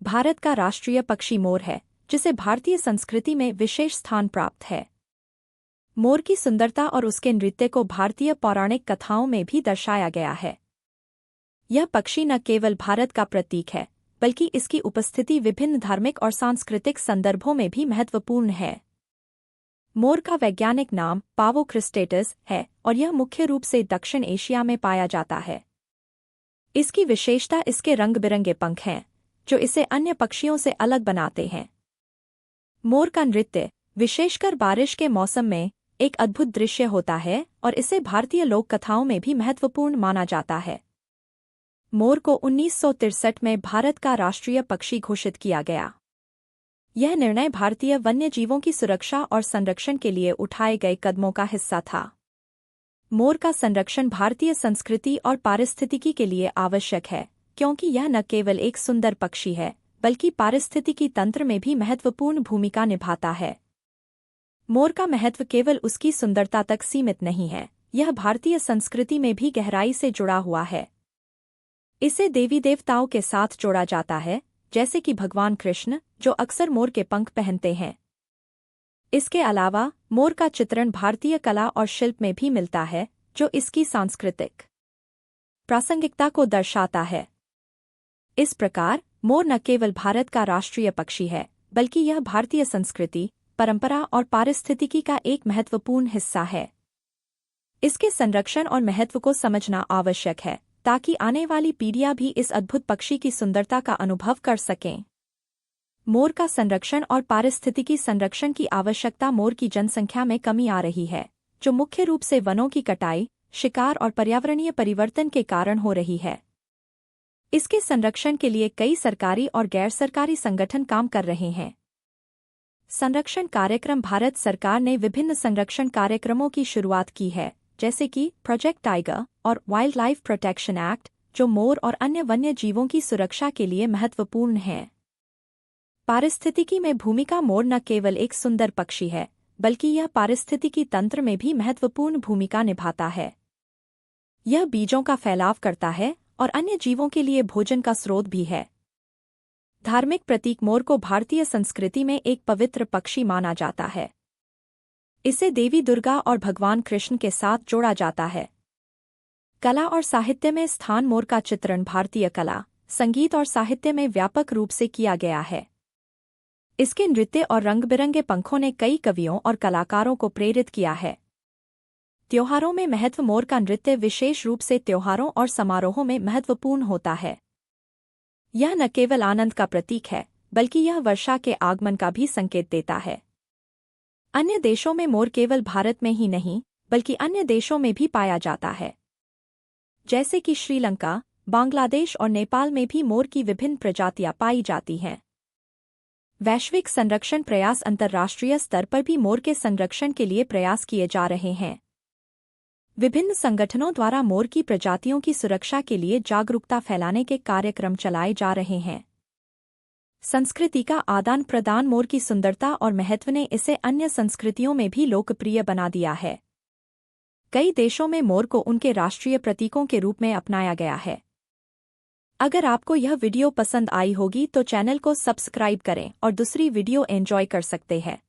भारत का राष्ट्रीय पक्षी मोर है, जिसे भारतीय संस्कृति में विशेष स्थान प्राप्त है। मोर की सुंदरता और उसके नृत्य को भारतीय पौराणिक कथाओं में भी दर्शाया गया है। यह पक्षी न केवल भारत का प्रतीक है, बल्कि इसकी उपस्थिति विभिन्न धार्मिक और सांस्कृतिक संदर्भों में भी महत्वपूर्ण है। मोर का वैज्ञानिक नाम पावो क्रिस्टेटस है और यह मुख्य रूप से दक्षिण एशिया में पाया जाता है। इसकी विशेषता इसके रंग-बिरंगे पंख हैं, जो इसे अन्य पक्षियों से अलग बनाते हैं। मोर का नृत्य, विशेषकर बारिश के मौसम में, एक अद्भुत दृश्य होता है और इसे भारतीय लोक कथाओं में भी महत्वपूर्ण माना जाता है। मोर को 1963 में भारत का राष्ट्रीय पक्षी घोषित किया गया। यह निर्णय भारतीय वन्य जीवों की सुरक्षा और संरक्षण के लिए उठाए गए कदमों का हिस्सा था। मोर का संरक्षण भारतीय संस्कृति और पारिस्थितिकी के लिए आवश्यक है, क्योंकि यह न केवल एक सुंदर पक्षी है, बल्कि पारिस्थितिकी तंत्र में भी महत्वपूर्ण भूमिका निभाता है। मोर का महत्व केवल उसकी सुंदरता तक सीमित नहीं है, यह भारतीय संस्कृति में भी गहराई से जुड़ा हुआ है। इसे देवी देवताओं के साथ जोड़ा जाता है, जैसे कि भगवान कृष्ण, जो अक्सर मोर के पंख पहनते हैं। इसके अलावा मोर का चित्रण भारतीय कला और शिल्प में भी मिलता है, जो इसकी सांस्कृतिक प्रासंगिकता को दर्शाता है। इस प्रकार मोर न केवल भारत का राष्ट्रीय पक्षी है, बल्कि यह भारतीय संस्कृति, परंपरा और पारिस्थितिकी का एक महत्वपूर्ण हिस्सा है। इसके संरक्षण और महत्व को समझना आवश्यक है, ताकि आने वाली पीढ़ियां भी इस अद्भुत पक्षी की सुंदरता का अनुभव कर सकें। मोर का संरक्षण और पारिस्थितिकी संरक्षण की आवश्यकता मोर की जनसंख्या में कमी आ रही है, जो मुख्य रूप से वनों की कटाई, शिकार और पर्यावरणीय परिवर्तन के कारण हो रही है। इसके संरक्षण के लिए कई सरकारी और गैर सरकारी संगठन काम कर रहे हैं। संरक्षण कार्यक्रम भारत सरकार ने विभिन्न संरक्षण कार्यक्रमों की शुरुआत की है, जैसे कि प्रोजेक्ट टाइगर और वाइल्ड लाइफ प्रोटेक्शन एक्ट, जो मोर और अन्य वन्य जीवों की सुरक्षा के लिए महत्वपूर्ण हैं। पारिस्थितिकी में भूमिका मोर न केवल एक सुंदर पक्षी है, बल्कि यह पारिस्थितिकी तंत्र में भी महत्वपूर्ण भूमिका निभाता है। यह बीजों का फैलाव करता है और अन्य जीवों के लिए भोजन का स्रोत भी है। धार्मिक प्रतीक मोर को भारतीय संस्कृति में एक पवित्र पक्षी माना जाता है। इसे देवी दुर्गा और भगवान कृष्ण के साथ जोड़ा जाता है। कला और साहित्य में स्थान मोर का चित्रण भारतीय कला, संगीत और साहित्य में व्यापक रूप से किया गया है। इसके नृत्य और रंग-बिरंगे पंखों ने कई कवियों और कलाकारों को प्रेरित किया है। त्योहारों में महत्व मोर का नृत्य विशेष रूप से त्योहारों और समारोहों में महत्वपूर्ण होता है। यह न केवल आनंद का प्रतीक है, बल्कि यह वर्षा के आगमन का भी संकेत देता है। अन्य देशों में मोर केवल भारत में ही नहीं, बल्कि अन्य देशों में भी पाया जाता है। जैसे कि श्रीलंका, बांग्लादेश और नेपाल में भी मोर की विभिन्न प्रजातियां पाई जाती हैं। वैश्विक संरक्षण प्रयास अंतर्राष्ट्रीय स्तर पर भी मोर के संरक्षण के लिए प्रयास किए जा रहे हैं। विभिन्न संगठनों द्वारा मोर की प्रजातियों की सुरक्षा के लिए जागरूकता फैलाने के कार्यक्रम चलाए जा रहे हैं। संस्कृति का आदान प्रदान मोर की सुंदरता और महत्व ने इसे अन्य संस्कृतियों में भी लोकप्रिय बना दिया है। कई देशों में मोर को उनके राष्ट्रीय प्रतीकों के रूप में अपनाया गया है। अगर आपको यह वीडियो पसंद आई होगी तो चैनल को सब्सक्राइब करें और दूसरी वीडियो एंजॉय कर सकते हैं।